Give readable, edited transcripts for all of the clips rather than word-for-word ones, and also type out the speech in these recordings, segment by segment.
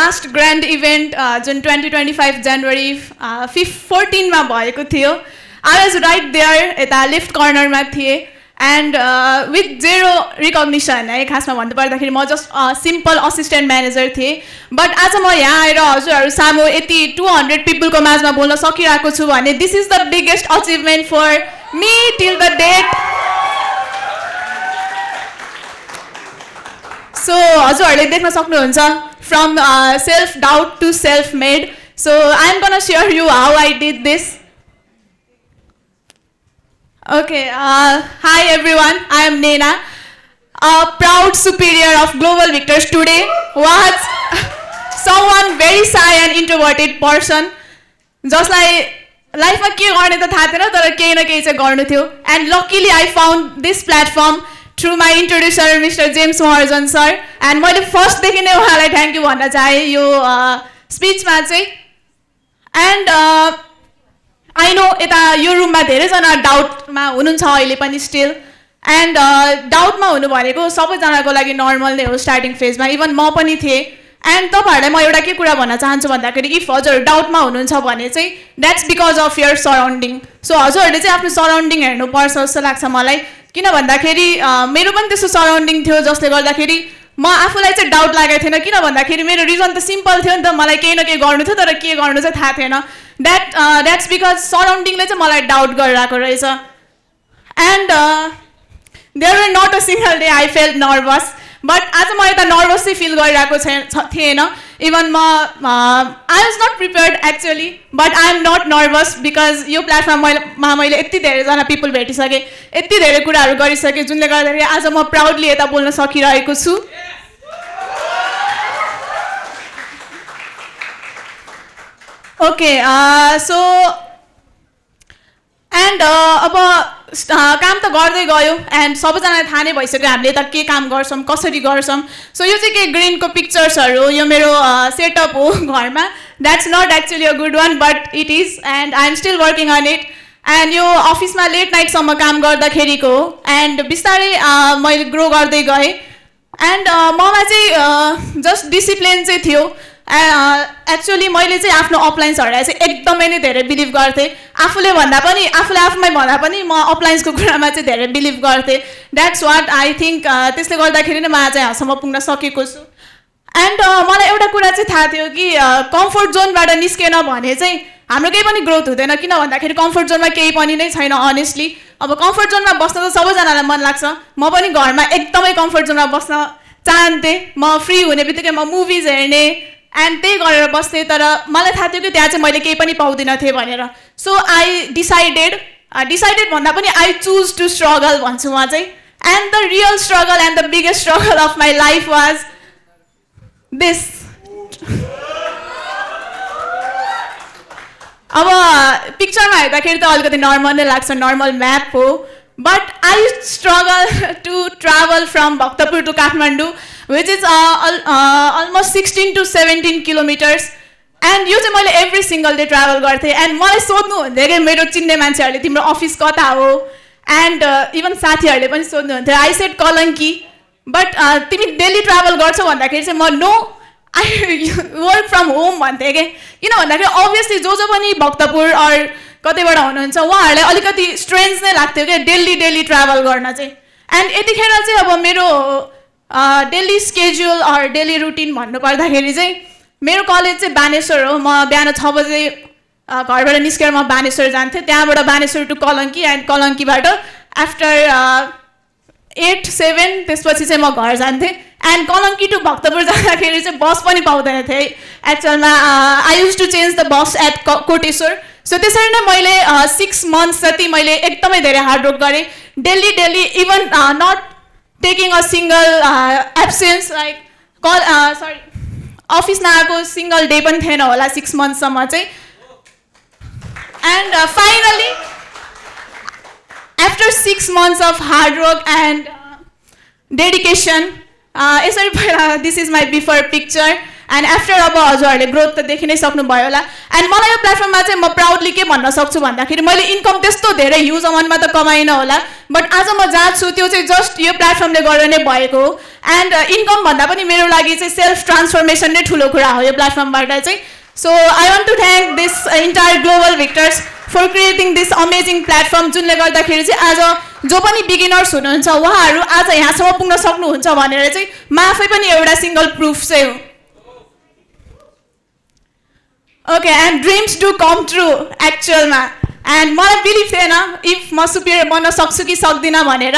Last grand event जुन 2025 जनवरी 14मा भएको थियो आई वाज राइट देयर यता लेफ्ट कर्नरमा थिएँ एन्ड विथ जेरो रिकग्निसन है खासमा भन्नुपर्दाखेरि म जस्ट सिम्पल असिस्टेन्ट म्यानेजर थिएँ बट आज म यहाँ आएर हजुरहरू सामु यति 200 पिपलको माझमा बोल्न सकिरहेको छु भने this is the biggest achievement for me till the date so हजुरहरूले देख्न सक्नुहुन्छ from self doubt to self made so I am gonna share you how I did this Okay, hi everyone, I am Nena, a proud superior of Global Victors today, was someone very shy and introverted person, जसलाई लाइफमा के गर्ने त थाहा थिएन तर केही न केही चाहिँ गर्नु थियो and luckily I found this platform through my introducer Mr. James Morrison sir and मैले फर्स्टदेखि नै उहाँलाई थ्याङ्क यू भन्न चाहेँ यो स्पिचमा चाहिँ and आई नो यता यो रुममा धेरैजना डाउटमा हुनुहुन्छ अहिले पनि स्टिल एन्ड डाउटमा हुनु भनेको सबैजनाको लागि नर्मल नै हो स्टार्टिङ फेजमा इभन म पनि थिएँ एन्ड तपाईँहरूलाई म एउटा के कुरा भन्न चाहन्छु भन्दाखेरि इफ हजुरहरू डाउटमा हुनुहुन्छ भने चाहिँ that's because of your surrounding so हजुरहरूले चाहिँ आफ्नो सराउन्डिङ हेर्नुपर्छ जस्तो लाग्छ मलाई किन भन्दाखेरि मेरो पनि त्यस्तो सराउन्डिङ थियो जसले गर्दाखेरि म आफूलाई चाहिँ डाउट लागेको थिएन किन भन्दाखेरि मेरो रिजन त सिम्पल थियो नि त मलाई केही न केही गर्नु थियो तर के गर्नु चाहिँ थाहा थिएन द्याट्स बिकज सराउन्डिङले चाहिँ मलाई डाउट गरिरहेको रहेछ and there were not a single day I felt nervous but आज म यता नर्भस चाहिँ फिल गरिरहेको थिएन इभन म I was not prepared actually but I am not nervous because यो प्लेटफर्ममा मैले यति धेरैजना पिपल भेटिसकेँ यति धेरै कुराहरू गरिसकेँ जुनले गर्दाखेरि आज म प्राउडली यता बोल्न सकिरहेको छु ओके सो एन्ड अब काम त गर्दै गयो एन्ड सबैजनालाई थाहा नै भइसक्यो हामीले त के काम गर्छौँ कसरी गर्छौँ सो यो चाहिँ के ग्रिनको पिक्चर्सहरू यो मेरो सेटअप हो घरमा that's not actually a good one but it is and I am still working on it and यो अफिसमा लेट नाइटसम्म काम गर्दाखेरिको हो एन्ड बिस्तारै मैले ग्रो गर्दै गएँ एन्ड ममा चाहिँ जस्ट डिसिप्लिन चाहिँ थियो एक्चुअली मैले चाहिँ आफ्नो अपलाइन्सहरूलाई चाहिँ एकदमै नै धेरै बिलिभ गर्थेँ आफूले आफूमै भन्दा पनि म अपलाइन्सको कुरामा चाहिँ धेरै बिलिभ गर्थेँ द्याट्स वाट आई थिङ्क त्यसले गर्दाखेरि नै म आज यहाँसम्म पुग्न सकेको छु एन्ड मलाई एउटा कुरा चाहिँ थाहा थियो कि कम्फर्ट जोनबाट निस्केन भने चाहिँ हाम्रो केही पनि ग्रोथ हुँदैन किन भन्दाखेरि कम्फर्ट जोनमा केही पनि नै छैन अनेस्टली अब कम्फर्ट जोनमा बस्न त सबैजनालाई मन लाग्छ म पनि घरमा एकदमै कम्फर्ट जोनमा बस्न चाहन्थेँ म फ्री हुने बित्तिकै म मुभिज हेर्ने एन्ड त्यही गरेर बस्थेँ तर मलाई थाहा थियो कि त्यहाँ चाहिँ मैले केही पनि पाउँदिनँ थिएँ भनेर सो आई डिसाइडेड भन्दा पनि आई चुज टु स्ट्रगल भन्छु म चाहिँ and the real struggle and the biggest struggle of my life was this अब पिक्चरमा हेर्दाखेरि त अलिकति नर्मल नै लाग्छ नर्मल म्याप हो but I struggle to travel from Bhaktapur to Kathmandu which is almost 16 to 17 kilometers and यो चाहिँ मैले एभ्री सिङ्गल डे ट्राभल गर्थेँ एन्ड मलाई सोध्नु हुन्थ्यो कि मेरो चिन्ने मान्छेहरूले तिम्रो अफिस कता हो एन्ड इभन साथीहरूले पनि सोध्नुहुन्थ्यो आई सेड कलङ्की बट तिमी डेली ट्राभल गर्छौ भन्दाखेरि चाहिँ म no I work from home भन्थेँ कि किन भन्दाखेरि अभियसली जो पनि भक्तपुर अर कतैबाट हुनुहुन्छ उहाँहरूलाई अलिकति स्ट्रेन्ज नै लाग्थ्यो क्या डेली ट्राभल गर्न चाहिँ एन्ड यतिखेर चाहिँ अब मेरो daily schedule or daily routine भन्नुपर्दाखेरि चाहिँ मेरो कलेज चाहिँ बानेश्वर हो म बिहान 6 बजे घरबाट निस्केर म बानेश्वर जान्थेँ त्यहाँबाट बानेश्वर टु कलङ्की एन्ड कलङ्कीबाट आफ्टर 8-7 त्यसपछि चाहिँ म घर जान्थेँ एन्ड कलङ्की टु भक्तपुर जाँदाखेरि चाहिँ बस पनि पाउँदैन थिएँ एक्चुअलमा I use to change the bus at Koteshwar so त्यसरी नै मैले 6 मन्थ्स जति मैले एकदमै धेरै हार्डवर्क गरेँ daily even not taking a single absence like office नआएको सिङ्गल डे पनि थिएन होला 6 मन्थसम्म चाहिँ and finally after 6 months of hard work and dedication यसरी पहिला this is my before picture and after अब हजुरहरूले ग्रोथ त देखि नै सक्नुभयो होला एन्ड मलाई यो प्लेटफर्ममा चाहिँ म प्राउडली के भन्न सक्छु भन्दाखेरि मैले इन्कम त्यस्तो धेरै ह्युज अमाउन्टमा त कमाइनँ होला बट आज म जहाँ छु त्यो चाहिँ जस्ट यो प्लेटफर्मले गरेर नै भएको हो एन्ड इन्कम भन्दा पनि मेरो लागि चाहिँ सेल्फ ट्रान्सफर्मेसन नै ठुलो कुरा हो यो प्लेटफर्मबाट चाहिँ so I want to thank this entire global victors for creating this amazing platform जुनले गर्दाखेरि चाहिँ आज जो पनि बिगिनर्स हुनुहुन्छ उहाँहरू आज यहाँसम्म पुग्न सक्नुहुन्छ भनेर चाहिँ म आफै पनि एउटा सिङ्गल प्रुफ चाहिँ हो okay and dreams do come true एक्चुअलमा एन्ड मलाई बिलिभ थिएन इफ म सुपिरियर बन्न सक्छु कि सक्दिनँ भनेर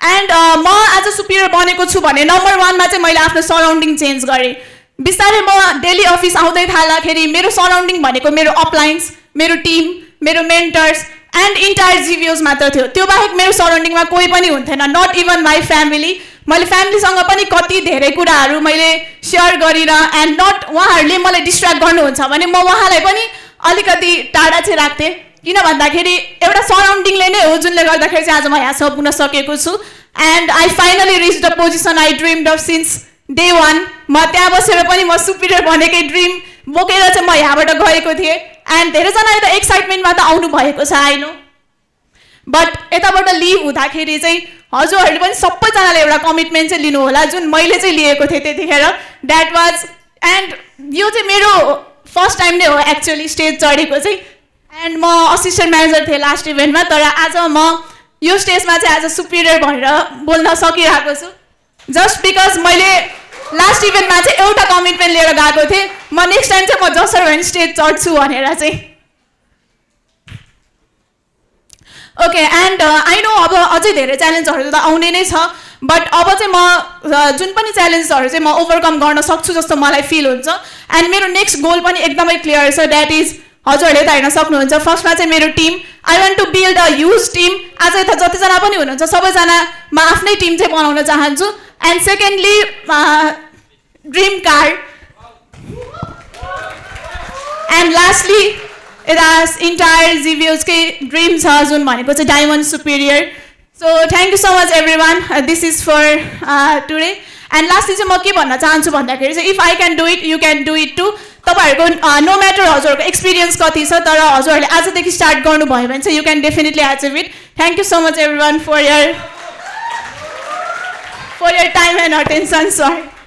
एन्ड म आज सुपिरियर बनेको छु भने नम्बर 1मा चाहिँ मैले आफ्नो सराउन्डिङ चेन्ज गरेँ बिस्तारै म डेली अफिस आउँदै थाल्दाखेरि मेरो सराउन्डिङ भनेको मेरो अपलाइन्स मेरो टिम मेरो मेन्टर्स एन्ड इन्टायर जिभिओज मात्र थियो त्यो बाहेक मेरो सराउन्डिङमा कोही पनि हुन्थेन नट इभन माई फ्यामिली मैले फ्यामिलीसँग पनि कति धेरै कुराहरू मैले सेयर गरिनँ एन्ड नट उहाँहरूले मलाई डिस्ट्र्याक्ट गर्नुहुन्छ भने म उहाँलाई पनि अलिकति टाढा चाहिँ राख्थेँ किन भन्दाखेरि एउटा सराउन्डिङले नै हो जुनले गर्दाखेरि चाहिँ आज म यहाँसम्म पुग्न सकेको छु and I finally rich the position I ड्रिम्ड of since day 1 म त्यहाँ बसेर पनि म सुपिरियर भनेकै ड्रिम बोकेर चाहिँ म यहाँबाट गएको थिएँ एन्ड धेरैजना यता एक्साइटमेन्टमा त आउनु भएको छ आई नो बट यताबाट लिभ हुँदाखेरि चाहिँ हजुरहरूले पनि सबैजनाले एउटा कमिटमेन्ट चाहिँ लिनु होला जुन मैले चाहिँ लिएको थिएँ त्यतिखेर द्याट वाज एन्ड यो चाहिँ मेरो फर्स्ट टाइम नै हो एक्चुअली स्टेज चढेको चाहिँ एन्ड म असिस्टेन्ट म्यानेजर थिएँ लास्ट इभेन्टमा तर आज म यो स्टेजमा चाहिँ आज सुपिरियर भनेर बोल्न सकिरहेको छु जस्ट बिकज मैले लास्ट इभेन्टमा चाहिँ एउटा कमिटमेन्ट लिएर गएको थिएँ म नेक्स्ट टाइम चाहिँ म जसरी भए स्टेज चढ्छु भनेर चाहिँ ओके एन्ड आई नो अब अझै धेरै च्यालेन्जहरू त आउने नै छ बट अब चाहिँ म जुन पनि च्यालेन्जहरू चाहिँ म ओभरकम गर्न सक्छु जस्तो मलाई फिल हुन्छ एन्ड मेरो नेक्स्ट गोल पनि एकदमै क्लियर छ द्याट इज हजुरहरूले त हेर्न सक्नुहुन्छ फर्स्टमा चाहिँ मेरो team I want to build a huge team आज यता जतिजना पनि हुनुहुन्छ सबैजना म आफ्नै टिम चाहिँ बनाउन चाहन्छु and secondly dream car and lastly यता इन्टायर जिभिओजकै ड्रिम छ जुन भनेको चाहिँ diamond superior so thank you so much everyone this is for today and lastly चाहिँ म के भन्न चाहन्छु भन्दाखेरि चाहिँ if I can do it you can do it to तपाईँहरूको नो म्याटर हजुरहरूको एक्सपिरियन्स कति छ तर हजुरहरूले आजदेखि स्टार्ट गर्नुभयो भने चाहिँ you can definitely achieve it thank you so much everyone for your time and attention sorry